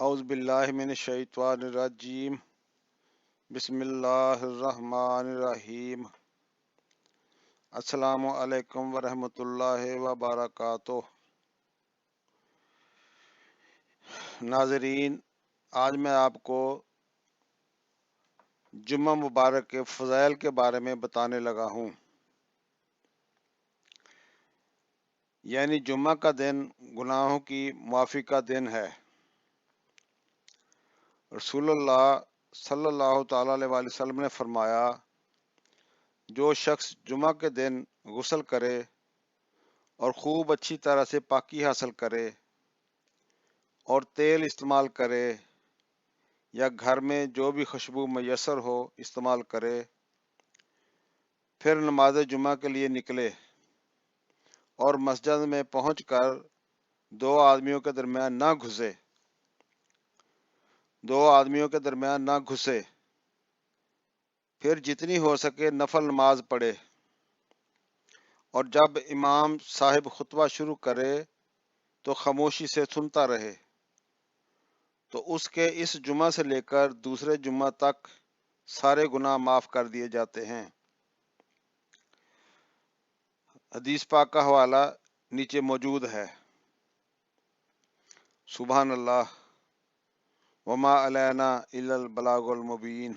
اعوذ باللہ من الشیطان الرجیم بسم اللہ الرحمن الرحیم السلام علیکم ورحمۃ اللہ وبرکاتہ۔ ناظرین، آج میں آپ کو جمعہ مبارک کے فضائل کے بارے میں بتانے لگا ہوں۔ یعنی جمعہ کا دن گناہوں کی معافی کا دن ہے۔ رسول اللہ صلی اللہ تعالی علیہ وآلہ وسلم نے فرمایا، جو شخص جمعہ کے دن غسل کرے اور خوب اچھی طرح سے پاکی حاصل کرے اور تیل استعمال کرے یا گھر میں جو بھی خوشبو میسر ہو استعمال کرے، پھر نماز جمعہ کے لیے نکلے اور مسجد میں پہنچ کر دو آدمیوں کے درمیان نہ گھسے، پھر جتنی ہو سکے نفل نماز پڑھے، اور جب امام صاحب خطبہ شروع کرے تو خاموشی سے سنتا رہے، تو اس کے اس جمعہ سے لے کر دوسرے جمعہ تک سارے گناہ معاف کر دیے جاتے ہیں۔ حدیث پاک کا حوالہ نیچے موجود ہے۔ سبحان اللہ، وما علینا الا البلاغ المبین۔